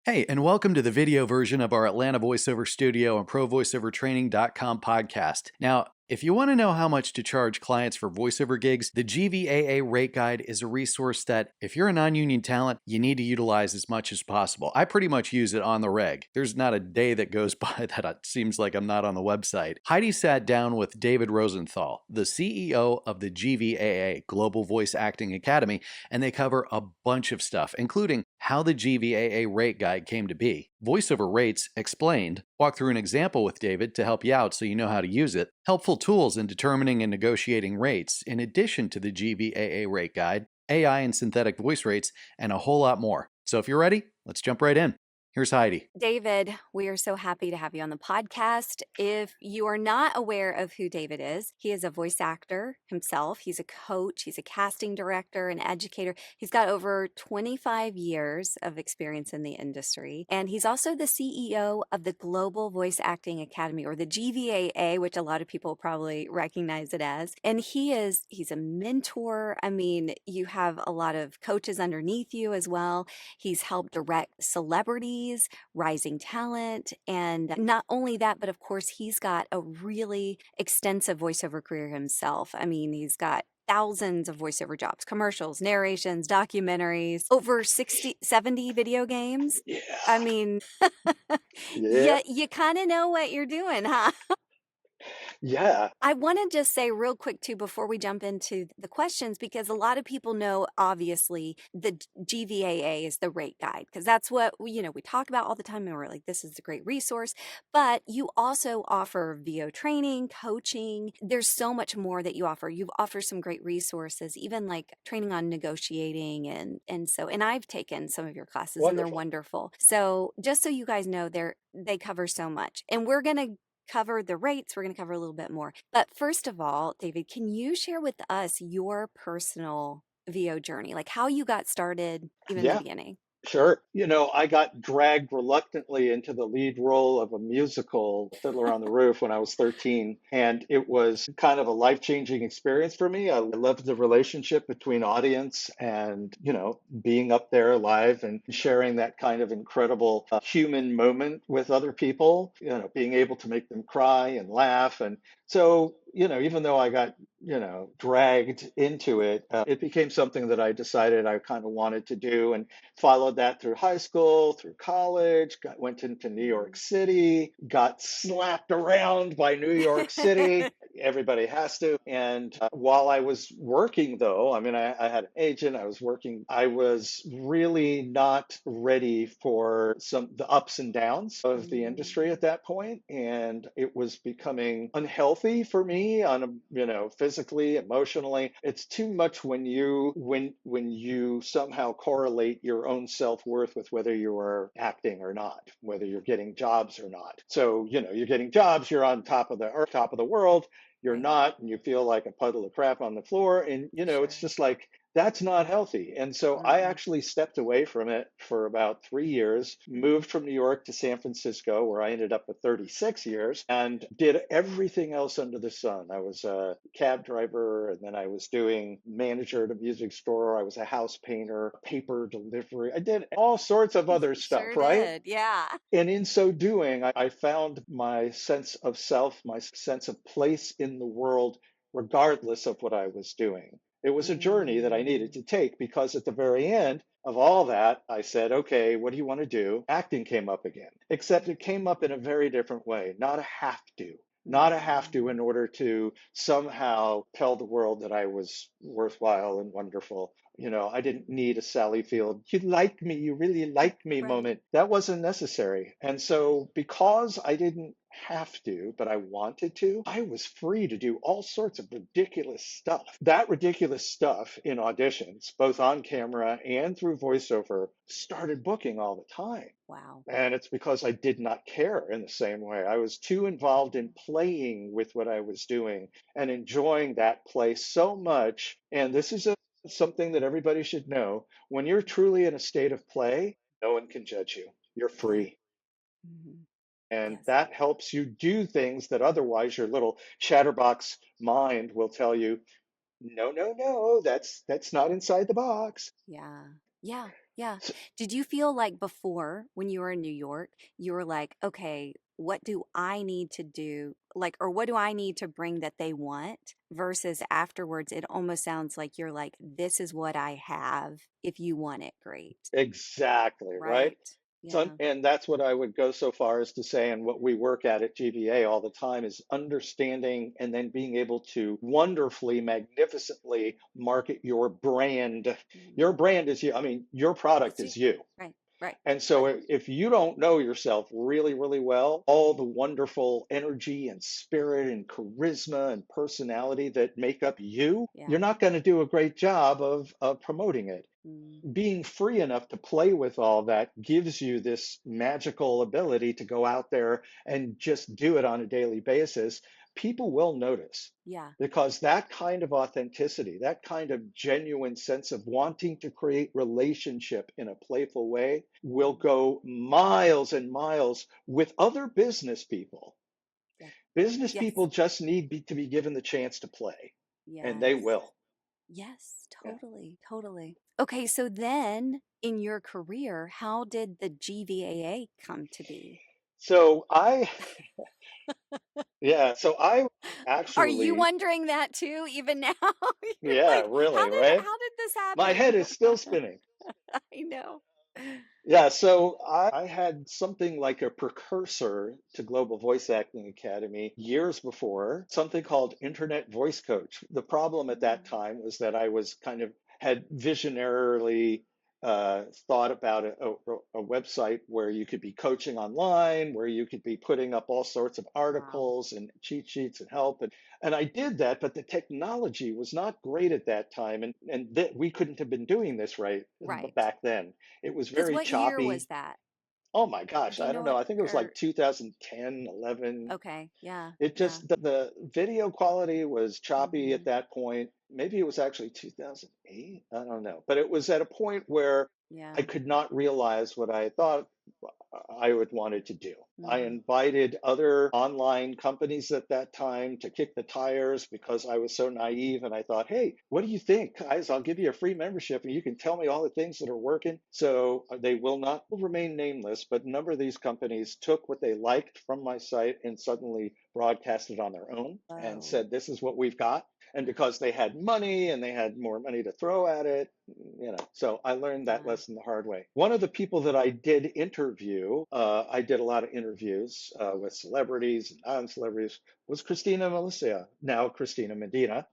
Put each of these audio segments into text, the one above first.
Hey, and welcome to the video version of our Atlanta Voiceover Studio and ProVoiceOverTraining.com podcast. Now, if you want to know how much to charge clients for voiceover gigs, the GVAA rate guide is a resource that, if you're a non-union talent, you need to utilize as much as possible. I pretty much use it on the reg. There's not a day that goes by that it seems like I'm not on the website. Heidi sat down with David Rosenthal, the CEO of the GVAA, Global Voice Acting Academy, and they cover a bunch of stuff, including how the GVAA rate guide came to be, voiceover rates explained, walk through an example with David to help you out so you know how to use it, helpful tools in determining and negotiating rates, in addition to the GVAA rate guide, AI and synthetic voice rates, and a whole lot more. So if you're ready, let's jump right in. Here's Heidi. David, we are so happy to have you on the podcast. If you are not aware of who David is, he is a voice actor himself. He's a coach, he's a casting director, an educator. He's got over 25 years of experience in the industry. And he's also the CEO of the Global Voice Acting Academy, or the GVAA, which a lot of people probably recognize it as. And he's a mentor. I mean, you have a lot of coaches underneath you as well. He's helped direct celebrities, rising talent, and not only that, but of course he's got a really extensive voiceover career himself. I mean, he's got thousands of voiceover jobs, commercials, narrations, documentaries, over 60, 70 video games. Yeah. I mean, Yeah. you kind of know what you're doing, huh? Yeah. I want to just say real quick too before we jump into the questions, because a lot of people know obviously the GVAA is the rate guide, because that's what we talk about all the time, and we're like, this is a great resource. But you also offer VO training, coaching. There's so much more that you offer. You offer some great resources, even like training on negotiating, and I've taken some of your classes and they're Wonderful. wonderful. So just so you guys know, they cover so much, and we're gonna cover the rates. We're going to cover a little bit more. But first of all, David, can you share with us your personal VO journey, like how you got started even in the Yeah. beginning? Sure. I got dragged reluctantly into the lead role of a musical, Fiddler on the Roof, when I was 13. And it was kind of a life-changing experience for me. I loved the relationship between audience and, being up there live and sharing that kind of incredible human moment with other people, being able to make them cry and laugh. And so, even though I got, dragged into it, it became something that I decided I kind of wanted to do. And followed that through high school, through college, went into New York City, got slapped around by New York City. Everybody has to. And while I was working, though, I mean, I had an agent, I was working, I was really not ready for the ups and downs of the industry at that point. And it was becoming unhealthy for me physically, emotionally. It's too much when you somehow correlate your own self-worth with whether you are acting or not, whether you're getting jobs or not. So, you're getting jobs, you're on top of the earth, top of the world, you're Right. not, and you feel like a puddle of crap on the floor. And, it's Sure. just like, that's not healthy. And so I Mm-mm. actually stepped away from it for about 3 years, moved from New York to San Francisco, where I ended up with 36 years, and did everything else under the sun. I was a cab driver, and then I was doing manager at a music store. I was a house painter, paper delivery. I did all sorts of other stuff, Sure right? did. Yeah. And in so doing, I found my sense of self, my sense of place in the world, regardless of what I was doing. It was a journey that I needed Mm. to take because at the very end of all that, I said, okay, what do you want to do? Acting came up again, except it came up in a very different way, not a have to. Not a have to Mm. in order to somehow tell the world that I was worthwhile and wonderful. I didn't need a Sally Field, you like me, you really like me Right. moment. That wasn't necessary. And so, because I didn't have to, but I wanted to, I was free to do all sorts of ridiculous stuff. That ridiculous stuff in auditions, both on camera and through voiceover, started booking all the time. Wow. And it's because I did not care in the same way. I was too involved in playing with what I was doing and enjoying that play so much. And this is something that everybody should know. When you're truly in a state of play, no one can judge you. You're Yeah. free. Hmm. And Yes. that helps you do things that otherwise your little chatterbox mind will tell you, no, no, no, that's not inside the box. Yeah. Yeah. Yeah. So Did you feel like before when you were in New York, you were like, okay, what do I need to do? Like, or what do I need to bring that they want? Versus afterwards, it almost sounds like you're like, this is what I have. If you want it, great. exactly, right? Right. So, Yeah. and that's what I would go so far as to say, and what we work at GVA all the time is understanding and then being able to wonderfully, magnificently market your brand. Your Mm. brand is you. I mean, your product It's you. is you. Right. Right. And so Right. if you don't know yourself really, really well, all the wonderful energy and spirit and charisma and personality that make up you, Yeah. you're not going to do a great job of promoting it. Mm. Being free enough to play with all that gives you this magical ability to go out there and just do it on a daily basis. People will notice Yeah. because that kind of authenticity, that kind of genuine sense of wanting to create relationship in a playful way will Mm. go miles and miles with other business people. Yeah. Business Yes. people just need to be given the chance to play, and they Yes. will. Yes, Yeah. totally, totally. Okay, so then in your career, how did the GVAA come to be? So I, yeah, so I Are you actually, wondering that too, even now? You're yeah, like, really, right? how did this My head happen? is still spinning. I know. Yeah, so I had something like a precursor to Global Voice Acting Academy years before, something called Internet Voice Coach. The problem at that Mm. time was that I was kind of had visionarily thought about a website where you could be coaching online, where you could be putting up all sorts of Wow. articles and cheat sheets and help. And I did that, but the technology was not great at that time. And that we couldn't have been doing this right Right. back then. It was Because very what year was choppy. that? Oh my gosh, Do you I know don't know. what? I think it was Or like 2010, 11. okay, yeah, It yeah, just, the video quality was choppy at hmm, that point. Maybe it was actually 2008. I don't know. But it was at a point where I yeah, could not realize what I thought I would wanted to do. I hmm, invited other online companies at that time to kick the tires because I was so naive and I thought, hey, what do you think, guys? I'll give you a free membership and you can tell me all the things that are working. So they will not remain nameless, but a number of these companies took what they liked from my site and suddenly broadcast it on their own and oh, said, this is what we've got. And because they had money and they had more money to throw at it, so I learned that yeah, lesson the hard way. One of the people that I did interview, I did a lot of interviews with celebrities and non-celebrities, was Christina Milicia, now Christina Medina.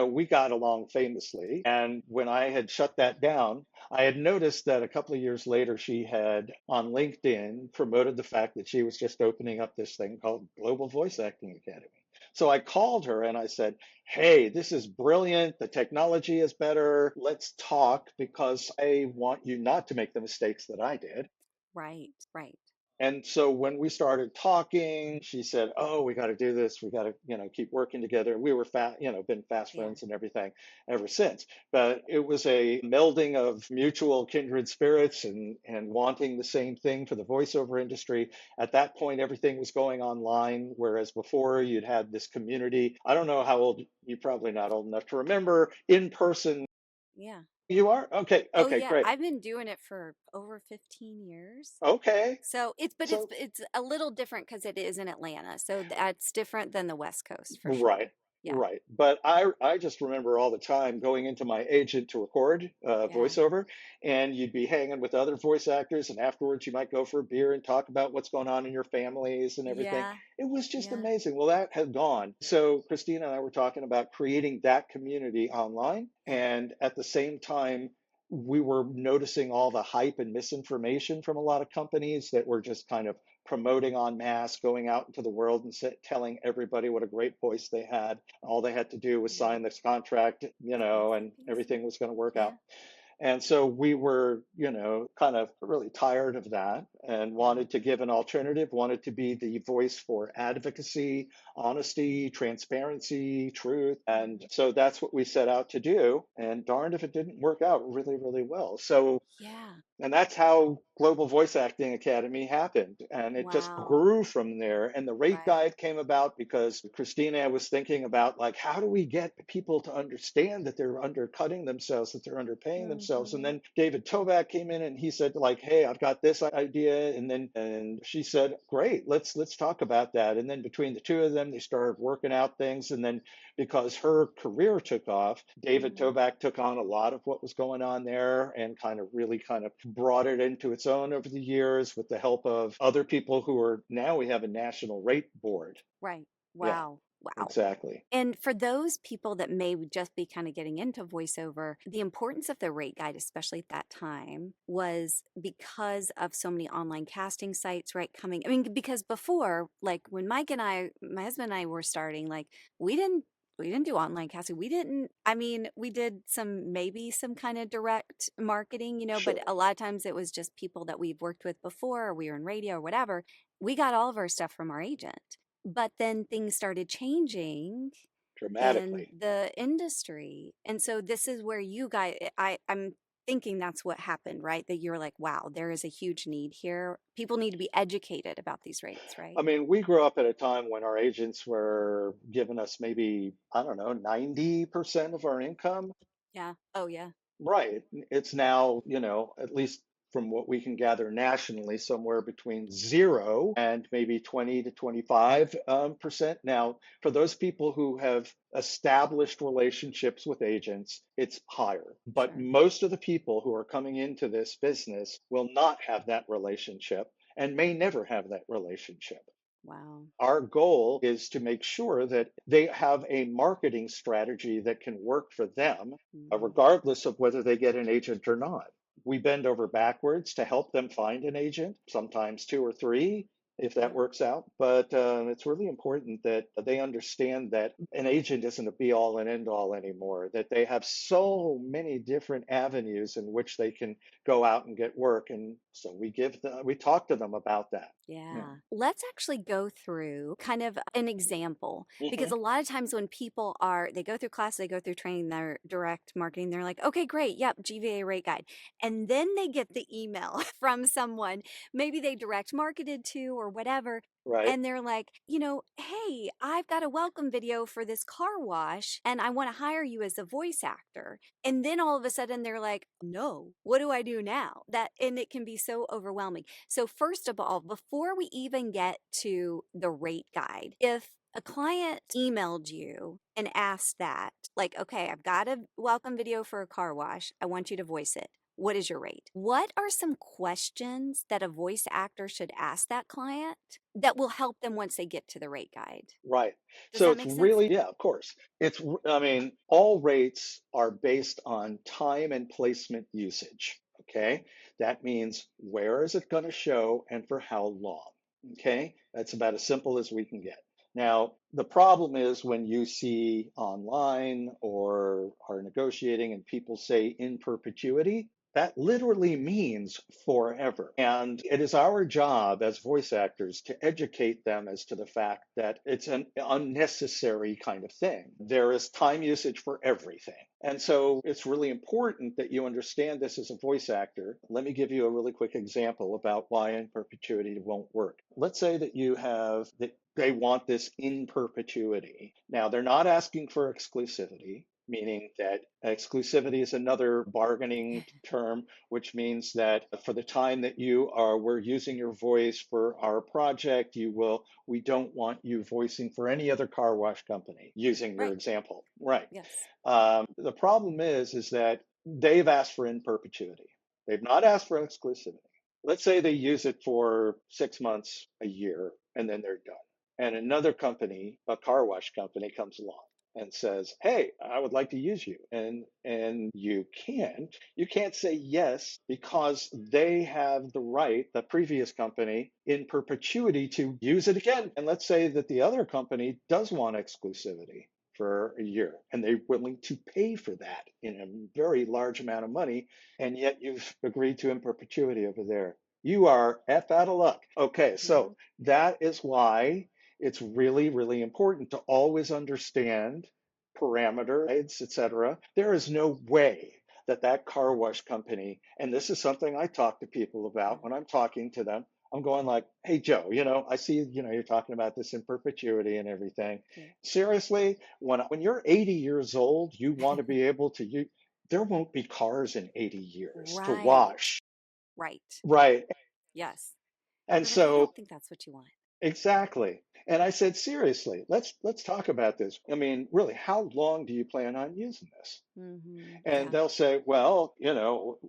We got along famously. And when I had shut that down, I had noticed that a couple of years later, she had on LinkedIn promoted the fact that she was just opening up this thing called Global Voice Acting Academy. So I called her and I said, hey, this is brilliant. The technology is better. Let's talk because I want you not to make the mistakes that I did. right, right, And so when we started talking, she said, "Oh, we got to do this. We got to, keep working together." We were been fast yeah, friends and everything ever since. But it was a melding of mutual kindred spirits and wanting the same thing for the voiceover industry. At that point, everything was going online, whereas before you'd had this community. I don't know how old you're probably not old enough to remember in person. yeah. You are? Okay, Oh okay, yeah, great. I've been doing it for over 15 years. Okay. So So it's a little different because it is in Atlanta. So that's different than the West Coast for right, sure. Yeah. right. But I just remember all the time going into my agent to record Yeah. voiceover, and you'd be hanging with other voice actors, and afterwards you might go for a beer and talk about what's going on in your families and everything. Yeah. It was just Yeah. amazing. Well, that had gone. So Christina and I were talking about creating that community online, Yeah. and at the same time. We were noticing all the hype and misinformation from a lot of companies that were just kind of promoting en masse, going out into the world and telling everybody what a great voice they had. All they had to do was Yeah. sign this contract, Easy and peasy. everything was going to work out. Yeah. And so we were, kind of really tired of that and Yeah. wanted to give an alternative, wanted to be the voice for advocacy, honesty, transparency, truth. And Mm. so that's what we set out to do. And darned if it didn't work out really, really well. So Yeah. And that's how Global Voice Acting Academy happened. And it just Wow. grew from there. And the rate Right. guide came about because Christina was thinking about, like, how do we get people to understand that they're undercutting themselves, that they're underpaying themselves? And Hmm. then David Toback came in and he said, like, hey, I've got this idea. And she said, great, let's talk about that. And then between the two of them, they started working out things. And then because her career took off, David Hmm. Toback took on a lot of what was going on there and kind of really kind of brought it into its own over the years with the help of other people who are now we have a national rate board. Right. Yeah, Wow. Wow. exactly. And for those people that may just be kind of getting into voiceover, the importance of the rate guide, especially at that time, was because of so many online casting sites, right? Coming, I mean, because before, like when Mike and I, my husband and I were starting, like we didn't do online casting. We didn't, I mean, we did maybe some kind of direct marketing, but Sure. a lot of times it was just people that we've worked with before, or we were in radio or whatever. We got all of our stuff from our agent. But then things started changing in Dramatically. the industry. And so this is where you guys, I'm thinking that's what happened, right? That you're like, wow, there is a huge need here. People need to be educated about these rates, right? I mean, we grew up at a time when our agents were giving us maybe, I don't know, 90% of our income. Yeah. Oh, yeah. Right. It's now, at least from what we can gather nationally, somewhere between 0 and maybe 20 to 25 percent. Now, for those people who have established relationships with agents, it's higher. But Sure. most of the people who are coming into this business will not have that relationship and may never have that relationship. Wow. Our goal is to make sure that they have a marketing strategy that can work for them, Hmm. regardless of whether they get an agent or not. We bend over backwards to help them find an agent, sometimes two or three, if that Yeah. works out. But it's really important that they understand that an agent isn't a be all and end all anymore, that they have so many different avenues in which they can go out and get work. And so we talk to them about that. Yeah. Yeah. Let's actually go through kind of an example because Hmm. a lot of times when people they go through class, they go through training, their direct marketing, they're like, okay, great. Yep. GVA rate guide. And then they get the email from someone, maybe they direct marketed to or whatever. Right. And they're like, hey, I've got a welcome video for this car wash and I want to hire you as a voice actor. And then all of a sudden they're like, no, what do I do now? And it can be so overwhelming. So, first of all, before we even get to the rate guide, if a client emailed you and asked that, like, okay, I've got a welcome video for a car wash, I want you to voice it. What is your rate? What are some questions that a voice actor should ask that client that will help them once they get to the rate guide? Right. Does So that it's make sense? really, yeah, of course. I mean, all rates are based on time and placement usage. Okay. That means where is it going to show and for how long? Okay. That's about as simple as we can get. Now, the problem is when you see online or are negotiating and people say in perpetuity, that literally means forever. And it is our job as voice actors to educate them as to the fact that it's an unnecessary kind of thing. There is time usage for everything. And so it's really important that you understand this as a voice actor. Let me give you a really quick example about why in perpetuity won't work. Let's say that you have that they want this in perpetuity. Now, they're not asking for exclusivity, meaning that exclusivity is another bargaining term, which means that for the time that we're using your voice for our project, we don't want you voicing for any other car wash company, using your Right. example. Right. Yes. The problem is that they've asked for in perpetuity. They've not asked for exclusivity. Let's say they use it for 6 months, a year, and then they're done. And another company, a car wash company, comes along and says, "Hey, I would like to use you," and you can't say yes because they have the right, the previous company, in perpetuity to use it again. And let's say that the other company does want exclusivity for a year and they're willing to pay for that in a very large amount of money, and yet you've agreed to in perpetuity over there. You are F out of luck. Okay, Hmm. so that is why it's really, really important to always understand parameters, etc. There is no way that that car wash company, and this is something I talk to people about when I'm talking to them. I'm going like, hey, Joe, I see, you're talking about this in perpetuity and everything. Yeah. Seriously, when you're 80 years old, you want to be able to use, there won't be cars in 80 years to Right. wash. Right. Right. Yes. And They're like, I so don't think that's what you want. exactly. And I said, seriously, let's talk about this. I mean, really, how long do you plan on using this? And Yeah. they'll say, well,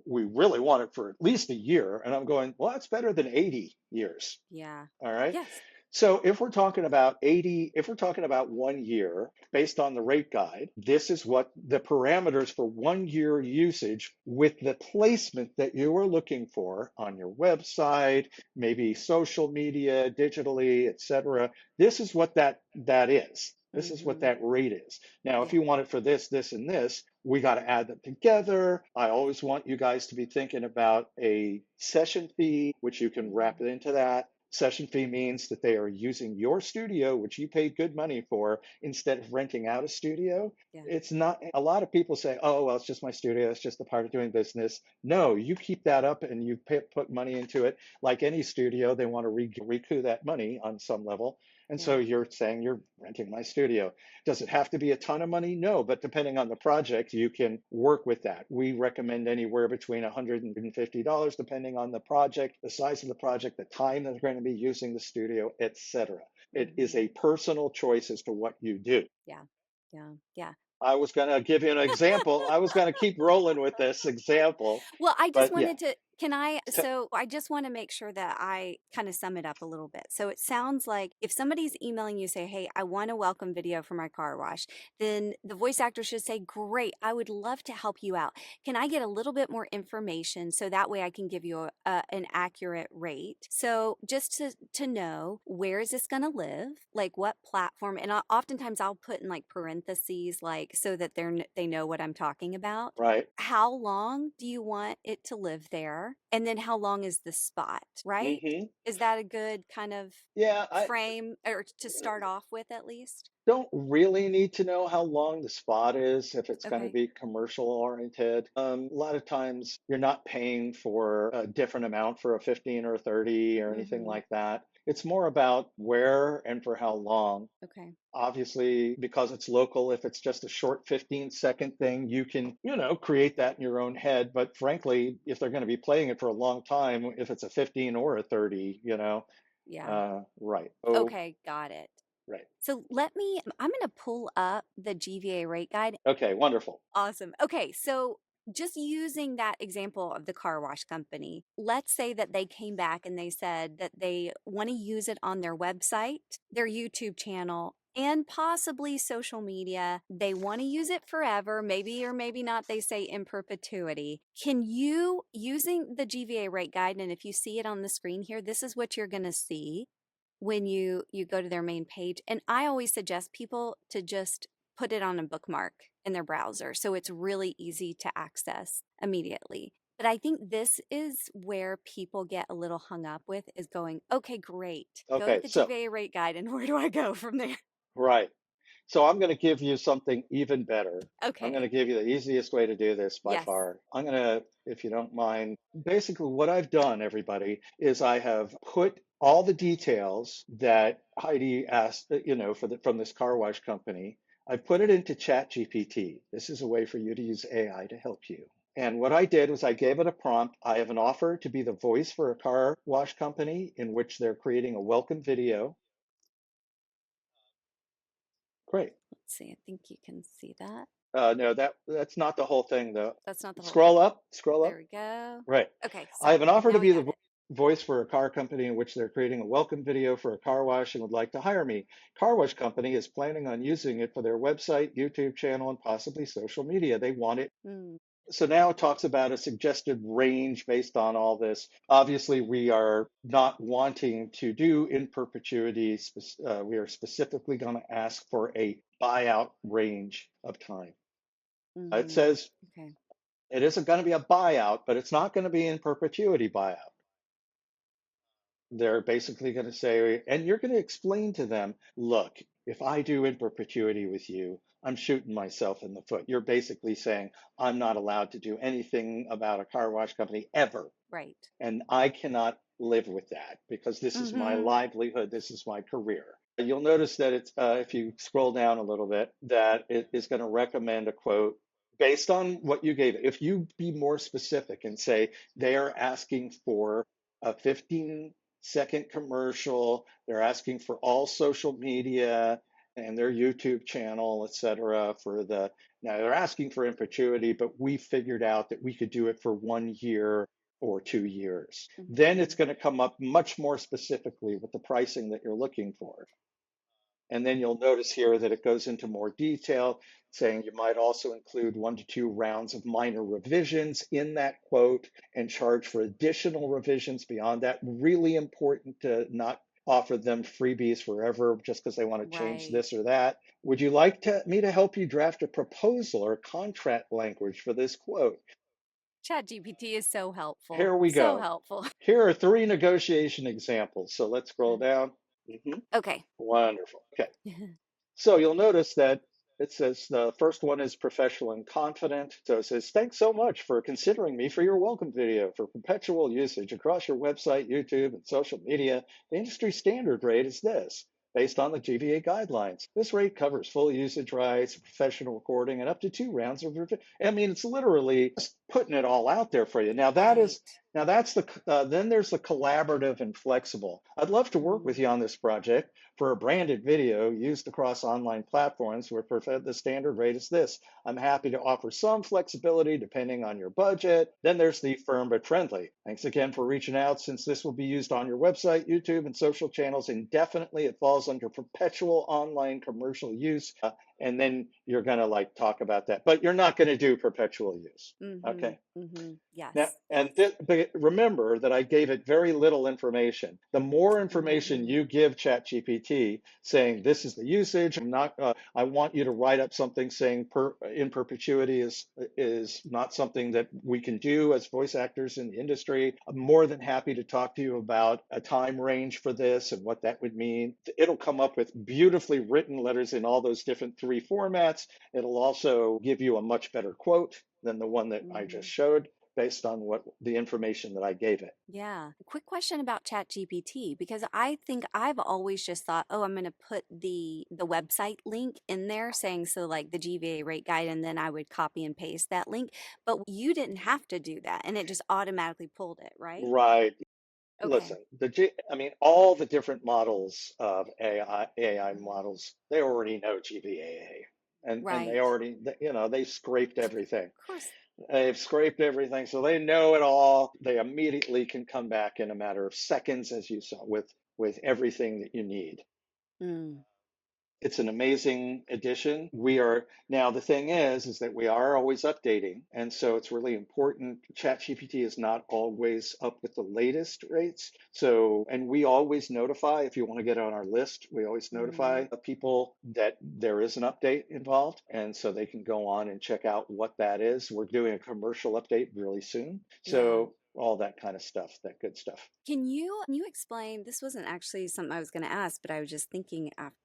we really want it for at least a year. And I'm going, well, that's better than 80 years. Yeah. All right. Yes. So if we're talking about 1 year based on the rate guide, this is what the parameters for 1 year usage with the placement that you are looking for on your website, maybe social media, digitally, etc. This is what that is. This is what Mm-hmm. that rate is. Now, if Yeah. you want it for this, this, and this, we got to add them together. I always want you guys to be thinking about a session fee, which you can wrap it into that. Session fee means that they are using your studio, which you paid good money for, instead of renting out a studio. Yeah. It's not, a lot of people say, oh, well, it's just my studio. It's just a part of doing business. No, you keep that up and you put money into it. Like any studio, they want to recoup that money on some level. And Yeah. so you're saying you're renting my studio. Does it have to be a ton of money? No, but depending on the project, you can work with that. We recommend anywhere between $150, depending on the project, the size of the project, the time that they're going to be using the studio, etc. It is Mm-hmm. a personal choice as to what you do. Yeah. Yeah. Yeah. I was going to give you an example. I was going to keep rolling with this example, Well, I just but yeah. wanted to, so I just want to make sure that I kind of sum it up a little bit. So it sounds like if somebody's emailing you, say, hey, I want a welcome video for my car wash, then the voice actor should say, great, I would love to help you out. Can I get a little bit more information so that way I can give you an accurate rate? So just to know, where is this going to live? Like what platform? And oftentimes I'll put in like parentheses, like so that they know what I'm talking about. Right. How long do you want it to live there? And then how long is the spot, right? Hmm. Is that a good kind of Yeah, I frame or to start off with at least? don't really need to know how long the spot is if it's going to Okay. be commercial oriented. A lot of times you're not paying for a different amount for a 15 or 30 or anything Mm-hmm. like that. It's more about where and for how long. Okay. Obviously, because it's local, if it's just a short 15-second thing, you can, create that in your own head. But frankly, if they're going to be playing it for a long time, if it's a 15 or a 30, Yeah. right. Oh, Okay. Got it. right. So I'm going to pull up the GVA rate guide. Okay, wonderful. Awesome. Okay, so just using that example of the car wash company, let's say that they came back and they said that they want to use it on their website, their YouTube channel, and possibly social media. They want to use it forever, maybe or maybe not, they say in perpetuity. Can you, using the GVA rate guide, and if you see it on the screen here, this is what you're going to see when you go to their main page. And I always suggest people to just put it on a bookmark in their browser so it's really easy to access immediately. But I think this is where people get a little hung up with, is going, okay, great, go to Okay, the so, GVA rate guide, and where do I go from there? right. So I'm going to give you something even better. I'm going to Okay. give you the easiest way to do this by Yes. far. I'm going to, if you don't mind, basically what I've done, everybody, is I have put all the details that Heidi asked, from this car wash company. I've put it into ChatGPT. This is a way for you to use AI to help you. And what I did was I gave it a prompt. I have an offer to be the voice for a car wash company in which they're creating a welcome video. Great. Let's see. I think you can see that. No, that's not the whole thing, though. That's not the whole Scroll thing. up, scroll There up. we go. Right. Okay, I have an sorry. offer to Now I be the got it. voice for a car company in which they're creating a welcome video for a car wash and would like to hire me. Car wash company is planning on using it for their website, YouTube channel, and possibly social media. They want it. Mm, So now it talks about a suggested range based on all this. Obviously, we are not wanting to do in perpetuity. We are specifically going to ask for a buyout range of time. It mm-hmm. says Okay. it isn't going to be a buyout, but it's not going to be in perpetuity buyout. They're basically going to say, and you're going to explain to them, look, if I do in perpetuity with you, I'm shooting myself in the foot. You're basically saying, I'm not allowed to do anything about a car wash company ever. Right. And I cannot live with that because this is my Mm-hmm. livelihood. This is my career. You'll notice that it's, if you scroll down a little bit, that it is going to recommend a quote based on what you gave it. If you be more specific and say they are asking for a 15-second commercial, they're asking for all social media and their YouTube channel, et cetera, for the, now they're asking for in perpetuity, but we figured out that we could do it for 1 year or 2 years. Then Mm-hmm. it's going to come up much more specifically with the pricing that you're looking for. And then you'll notice here that it goes into more detail, saying you might also include 1 to 2 rounds of minor revisions in that quote and charge for additional revisions beyond that. Really important to not offer them freebies forever just because they want to change Right. this or that. Would you like me to help you draft a proposal or contract language for this quote? ChatGPT is so helpful. Here we So go. helpful. Here are 3 negotiation examples. So let's scroll down. Okay. Wonderful. Okay. So you'll notice that it says the first one is professional and confident. So it says, thanks so much for considering me for your welcome video for perpetual usage across your website, YouTube, and social media. The industry standard rate is this. Based on the GVA guidelines, this rate covers full usage rights, professional recording, and up to 2 rounds of review. I mean, it's literally just putting it all out there for you. Right. Now that's the then there's the collaborative and flexible. I'd love to work Mm-hmm. with you on this project for a branded video used across online platforms where the standard rate is this. I'm happy to offer some flexibility depending on your budget. Then there's the firm but friendly. Thanks again for reaching out. Since this will be used on your website, YouTube, and social channels indefinitely, it falls under perpetual online commercial use. And then you're going to like talk about that, but you're not going to do perpetual use. Mm-hmm. Okay. Mm-hmm. Now, Yes. and Yes. but remember that I gave it very little information. The more information Mm-hmm. you give ChatGPT, saying this is the usage, I'm not, I want you to write up something saying in perpetuity is not something that we can do as voice actors in the industry. I'm more than happy to talk to you about a time range for this and what that would mean. It'll come up with beautifully written letters in all those different 3 formats. It'll also give you a much better quote than the one that I Mm-hmm. just showed based on what the information that I gave it. Yeah. Quick question about ChatGPT, because I think I've always just thought, oh, I'm going to put the website link in there saying so like the GVA rate guide, and then I would copy and paste that link. But you didn't have to do that, and it just automatically pulled it, right? Right. Okay. Listen, I mean, all the different models of AI models, they already know GVAA, and they Right. already, they've scraped everything. Of course. They've scraped everything, so they know it all. They immediately can come back in a matter of seconds, as you saw, with everything that you need. Mm. It's an amazing addition. We are now, the thing is that we are always updating. And so it's really important. ChatGPT is not always up with the latest rates. So, and we always notify, if you want to get on our list, we always Mm-hmm. notify people that there is an update involved. And so they can go on and check out what that is. We're doing a commercial update really soon. Yeah. So, all that kind of stuff, that good stuff. Can you explain? This wasn't actually something I was going to ask, but I was just thinking after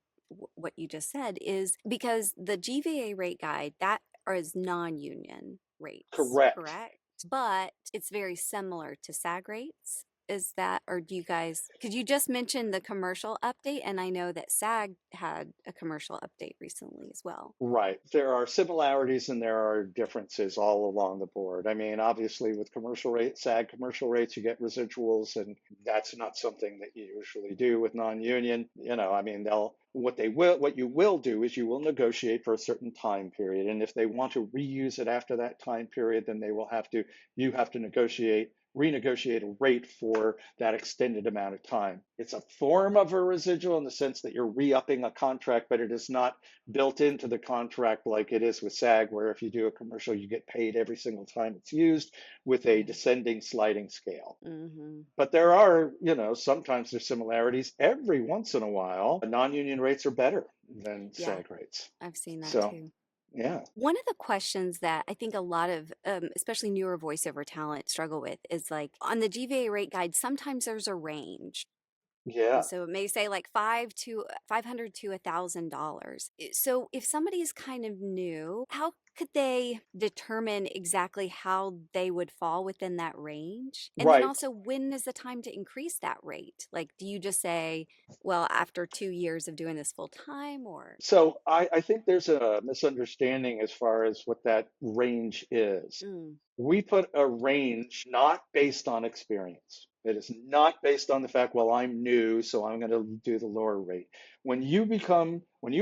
what you just said is because the GVA rate guide that is non-union rates, Correct. correct? But it's very similar to SAG rates. Is that, or do you guys, because you just mentioned the commercial update, and I know that SAG had a commercial update recently as well. Right. There are similarities and there are differences all along the board. I mean, obviously, with commercial rates, SAG commercial rates, you get residuals, and that's not something that you usually do with non-union. I mean, what you will do is you will negotiate for a certain time period, and if they want to reuse it after that time period, then you have to renegotiate a rate for that extended amount of time. It's a form of a residual in the sense that you're re-upping a contract, but it is not built into the contract like it is with SAG, where if you do a commercial, you get paid every single time it's used with a Right. descending sliding scale. Mm-hmm. But there are, sometimes there's similarities. Every once in a while, non-union rates are better than Yeah, SAG rates. I've seen that So, too. yeah. One of the questions that I think a lot of, especially newer voiceover talent, struggle with is like on the GVA rate guide, sometimes there's a range. Yeah. And so it may say like 500 to $1,000. So if somebody is kind of new, how could they determine exactly how they would fall within that range? And then Right. also, when is the time to increase that rate? Like, do you just say, well, after 2 years of doing this full time, or? So I think there's a misunderstanding as far as what that range is. Mm, We put a range not based on experience. It is not based on the fact, well, I'm new, so I'm going to do the lower rate. When you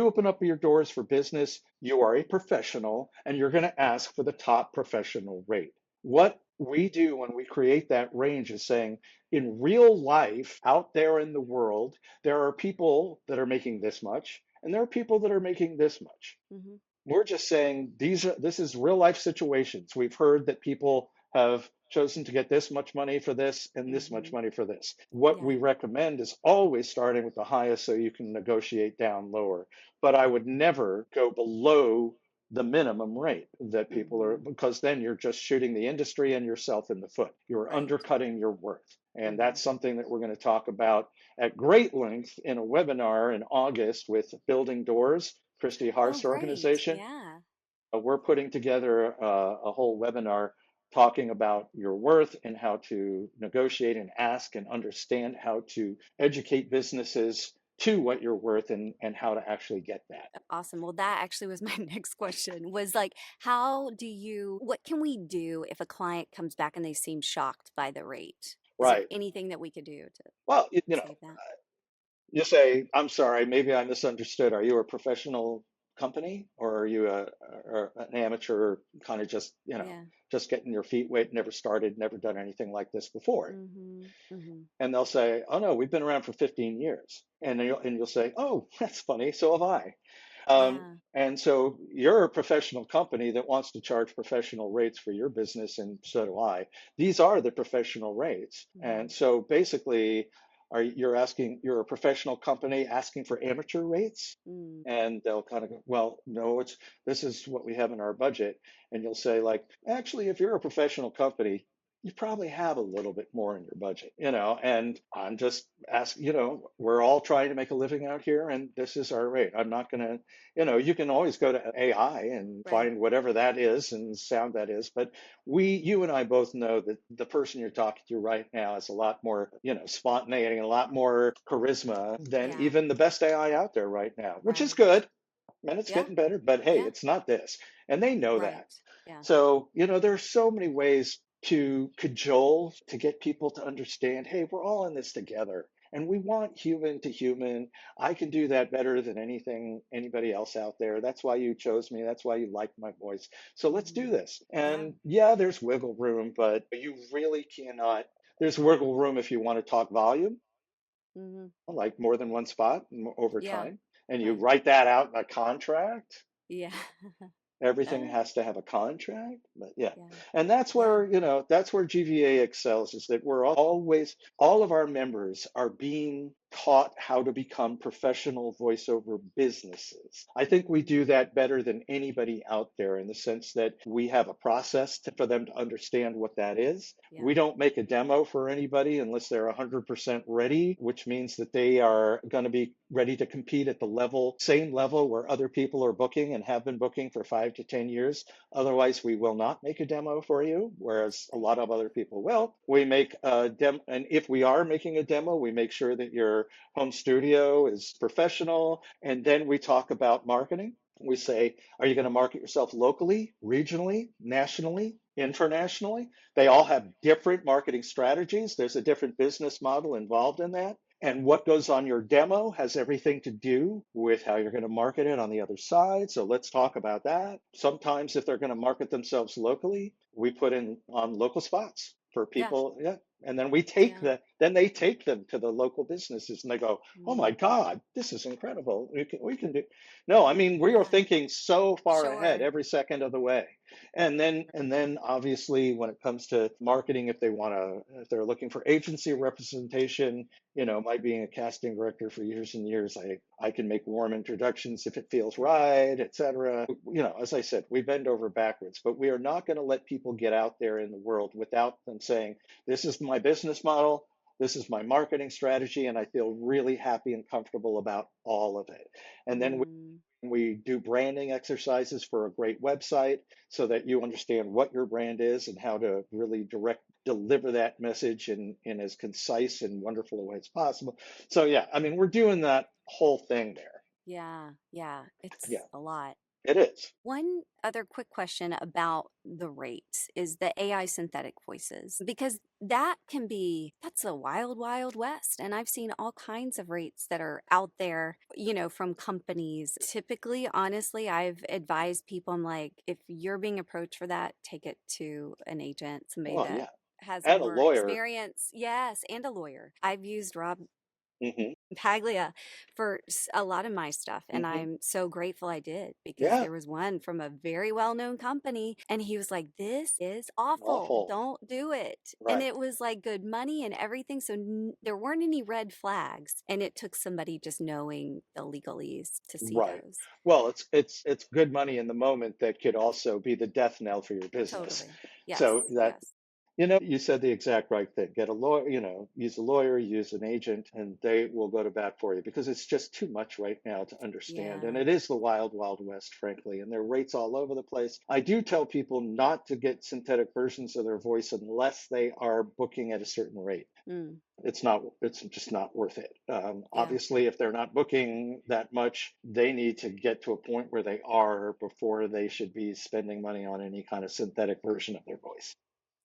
open up your doors for business, you are a professional and you're going to ask for the top professional rate. What we do when we create that range is saying, in real life, out there in the world, there are people that are making this much, and there are people that are making this much. hmm We're just saying this is real life situations. We've heard that people have chosen to get this much money for this and this much hmm money for this. What Yeah. we recommend is always starting with the highest so you can negotiate down lower. But I would never go below the minimum rate that people are, hmm because then you're just shooting the industry and yourself in the foot. You're Right. undercutting your worth. And hmm that's something that we're going to talk about at great length in a webinar in August with Building Doors, Christy Oh, Hart's great. organization. Yeah. We're putting together a whole webinar talking about your worth and how to negotiate and ask and understand how to educate businesses to what you're worth and how to actually get that. Awesome. Well, that actually was my next question was like, what can we do if a client comes back and they seem shocked by the rate? Is there Right. anything that we could do to Well, save that? you say, I'm sorry, maybe I misunderstood. Are you a professional company or are you or an amateur kind of just, Yeah. just getting your feet wet, never started, never done anything like this before? Mhm. Mhm. And they'll say, "Oh no, we've been around for 15 years." And you'll say, "Oh, that's funny. So have I." Yeah. And so you're a professional company that wants to charge professional rates for your business, and so do I. These are the professional rates. And Mhm. so basically, you're a professional company asking for amateur rates? Mm. And they'll kind of go, well, no, this is what we have in our budget. And you'll say, like, actually, if you're a professional company, you probably have a little bit more in your budget, and I'm just asking, we're all trying to make a living out here, and this is our rate. I'm not going to, you can always go to AI and Right. find whatever that is and sound that is, but you and I both know that the person you're talking to right now is a lot more, spontaneity and a lot more charisma than Yeah. even the best AI out there right now, which is Right. good, and it's Yeah. getting better, but hey, Yeah. it's not this. And they know Right. that. Yeah. So, there are so many ways to cajole to get people to understand, hey, we're all in this together. And we want human to human. I can do that better than anybody else out there. That's why you chose me. That's why you like my voice. So let's do Mhm. this. Yeah. And yeah, there's wiggle room, but you really cannot. There's wiggle room if you want to talk volume, Mhm. like more than one spot over Yeah. time, and you Right. write that out in a contract. Yeah. Everything has to have a contract, but yeah. Yeah. And Yeah. that's where GVA excels, is that all of our members are being taught how to become professional voiceover businesses. I think we do that better than anybody out there, in the sense that we have a process for them to understand what that is. Yeah. We don't make a demo for anybody unless they're 100% ready, which means that they are going to be ready to compete at the same level where other people are booking and have been booking for 5 to 10 years. Otherwise, we will not make a demo for you, whereas a lot of other people will. We make a demo, and if we are making a demo, we make sure that your home studio is professional, and then we talk about marketing. We say, are you going to market yourself locally, regionally, nationally, internationally? They all have different marketing strategies. There's a different business model involved in that. And what goes on your demo has everything to do with how you're going to market it on the other side. So let's talk about that. Sometimes, if they're going to market themselves locally, we put in on local spots for Yeah. people. Yeah. And then Yeah. then they take them to the local businesses and they go, oh my Mm. God, this is incredible. We can do. No, I mean, we are Yeah. thinking so far ahead Sure. every second of the way. And then obviously, when it comes to marketing, if they're looking for agency representation, my being a casting director for years and years, I can make warm introductions if it feels Yeah. right, etc. As I said, we bend over backwards, but we are not going to let people get out there in the world without them saying, this is my business model. This is my marketing strategy, and I feel really happy and comfortable about all of it. And then Mm, we do branding exercises for a great website so that you understand what your brand is and how to really direct deliver that message in as concise and wonderful a way as possible. So yeah, I mean, we're doing that whole thing there. yeah, yeah, it's Yeah, a lot. it is. One other quick question about the rates is the AI synthetic voices, because that's a wild, wild west. And I've seen all kinds of rates that are out there, from companies. Typically, honestly, I've advised people, I'm like, if you're being approached for that, take it to an agent, somebody Well, that yeah. has And a more lawyer. experience. Yes, and a lawyer. I've used Rob Hmm. Paglia for a lot of my stuff. And Hmm. I'm so grateful I did, because Yeah, there was one from a very well known company, and he was like, "This is awful. awful. Don't do it." And Right, it was like good money and everything. So there weren't any red flags. And it took somebody just knowing the legalese to see right. those. Well, it's good money in the moment that could also be the death knell for your business. Totally. So Yes. that Yes. you said the exact right thing. Get a lawyer, use a lawyer, use an agent, and they will go to bat for you because it's just too much right now to understand. And Yeah. it is the wild, wild west, frankly, and there are rates all over the place. I do tell people not to get synthetic versions of their voice unless they are booking at a certain rate. Mm, It's just not worth it. yeah. Obviously, if they're not booking that much, they need to get to a point where they are before they should be spending money on any kind of synthetic version of their voice.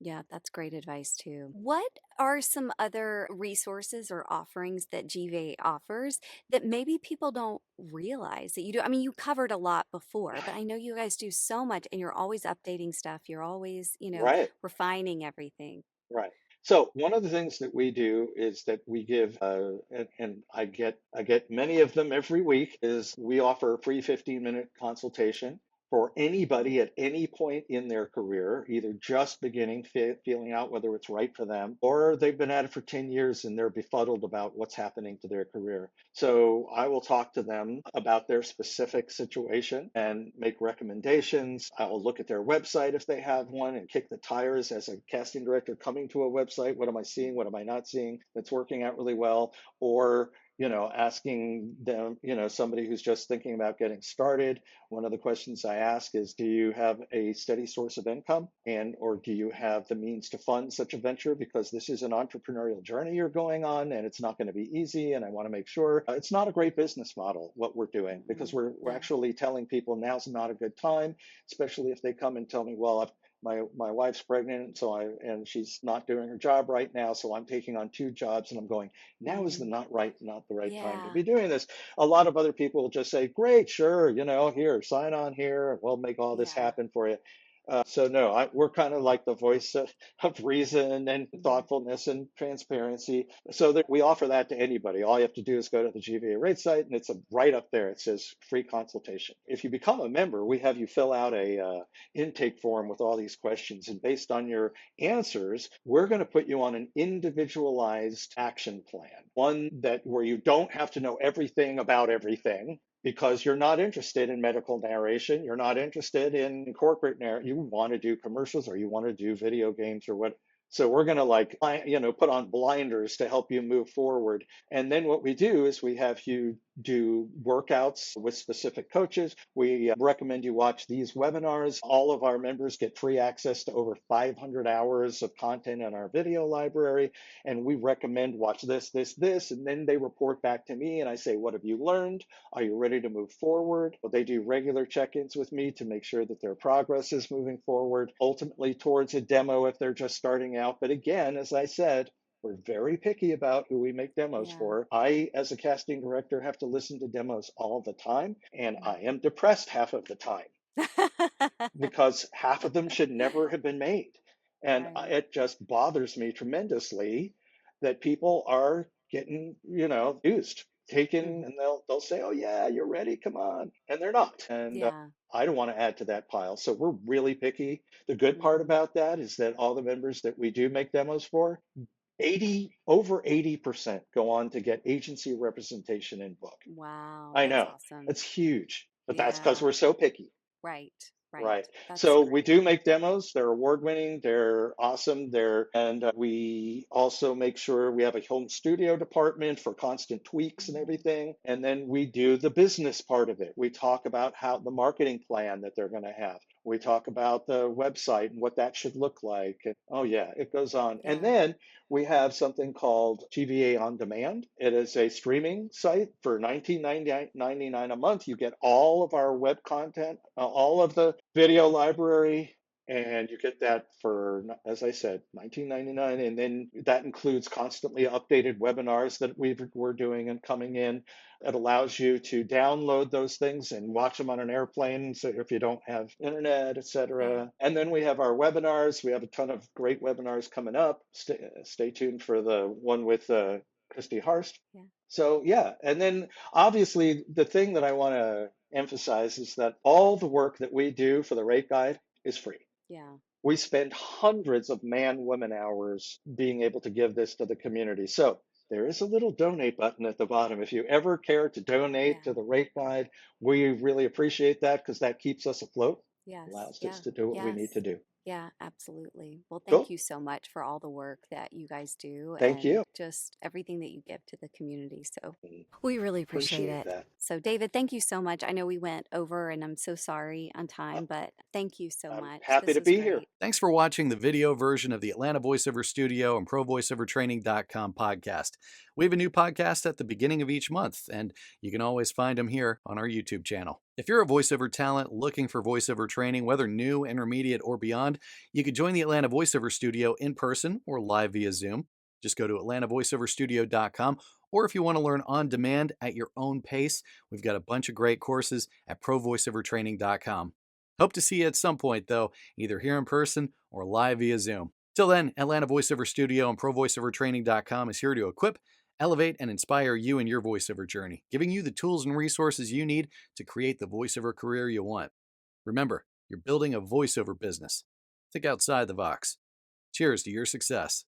Yeah, that's great advice too. What are some other resources or offerings that GVA offers that maybe people don't realize that you do? I mean, you covered a lot before, but I know you guys do so much, and you're always updating stuff. You're always, Right. refining everything. Right. So one of the things that we do is that we give, and I get many of them every week, is we offer a free 15-minute consultation for anybody at any point in their career, either just beginning, feeling out whether it's right for them, or they've been at it for 10 years and they're befuddled about what's happening to their career. So I will talk to them about their specific situation and make recommendations. I will look at their website if they have one and kick the tires as a casting director coming to a website. What am I seeing? What am I not seeing that's working out really well? Or asking them, somebody who's just thinking about getting started. One of the questions I ask is, do you have a steady source of income, or do you have the means to fund such a venture? Because this is an entrepreneurial journey you're going on, and it's not going to be easy. And I want to make sure it's not a great business model what we're doing, because Mm-mm. we're No. actually telling people now's not a good time, especially if they come and tell me, well, my wife's pregnant, and she's not doing her job right now, so I'm taking on two jobs, and I'm going, now is Mm-hmm. not the right time to Yeah. be doing this. A lot of other people will just say, great, sure, here, sign on here, we'll make all this Yeah. happen for you. So no, we're kind of like the voice of reason and Mm-hmm. thoughtfulness and transparency. So that we offer that to anybody. All you have to do is go to the GVA rate site, and it's right up there. It says free consultation. If you become a member, we have you fill out a intake form with all these questions, and based on your answers, we're going to put you on an individualized action plan, one that where you don't have to know everything about everything, because you're not interested in medical narration, you're not interested in corporate narration, you want to do commercials or you want to do video games or what. So we're going to put on blinders to help you move forward. And then what we do is we have you do workouts with specific coaches. We recommend you watch these webinars. All of our members get free access to over 500 hours of content in our video library. And we recommend watch this, this, this. And then they report back to me and I say, what have you learned? Are you ready to move forward? Well, they do regular check-ins with me to make sure that their progress is moving forward, ultimately towards a demo if they're just starting out. But again, as I said, we're very picky about who we make demos Yeah. for. I, as a casting director, have to listen to demos all the time, and I am depressed half of the time because half of them should never have been made. And Right. it just bothers me tremendously that people are getting, used, taken, Hmm. and they'll say, "Oh yeah, you're ready, come on," and they're not. And Yeah. I don't want to add to that pile. So we're really picky. The good part Hmm. about that is that all the members that we do make demos for, 80% go on to get agency representation in book. Wow. I That's know awesome. it's huge, but that's because Yeah. we're so picky. Right. Right. Right. That's So we great. do make demos. They're award winning. They're awesome. We also make sure we have a home studio department for constant tweaks and Mhm. everything. And then we do the business part of it. We talk about how the marketing plan that they're going to have. We talk about the website and what that should look like. And, oh yeah, it goes on. And Yeah. then we have something called GVA On Demand. It is a streaming site for $19.99 a month. You get all of our web content, all of the video library, and you get that for, as I said, $19.99. And then that includes constantly updated webinars that we're doing and coming in. It allows you to download those things and watch them on an airplane, so if you don't have internet, Yeah. etc. And then we have our webinars. We have a ton of great webinars coming up. Stay tuned for the one with Christy Harst. Yeah. So yeah, and then obviously the thing that I want to emphasize is that all the work that we do for the rate guide is free. Yeah. We spend hundreds of man-woman hours being able to give this to the community. So there is a little donate button at the bottom. If you ever care to donate Yeah. to the rate guide, we really appreciate that because that keeps us afloat, Yes. allows us Yeah. to do what we need to Yes. do. Yeah, absolutely. Well, thank Cool. you so much for all the work that you guys do Thank and you. just everything that you give to the community. So Mm, we really appreciate appreciate it. that. So, David, thank you so much. I know we went over and I'm so sorry on Uh, time, but thank you so I'm much. happy This to was be here. great. Thanks for watching the video version of the Atlanta Voiceover Studio and ProVoiceOverTraining.com podcast. We have a new podcast at the beginning of each month, and you can always find them here on our YouTube channel. If you're a voiceover talent looking for voiceover training, whether new, intermediate, or beyond, you could join the Atlanta Voiceover Studio in person or live via Zoom. Just go to AtlantaVoiceoverStudio.com, or if you want to learn on demand at your own pace, we've got a bunch of great courses at ProVoiceOverTraining.com. Hope to see you at some point, though, either here in person or live via Zoom. Till then, Atlanta Voiceover Studio and ProVoiceOverTraining.com is here to equip, elevate, and inspire you in your voiceover journey, giving you the tools and resources you need to create the voiceover career you want. Remember, you're building a voiceover business. Think outside the box. Cheers to your success.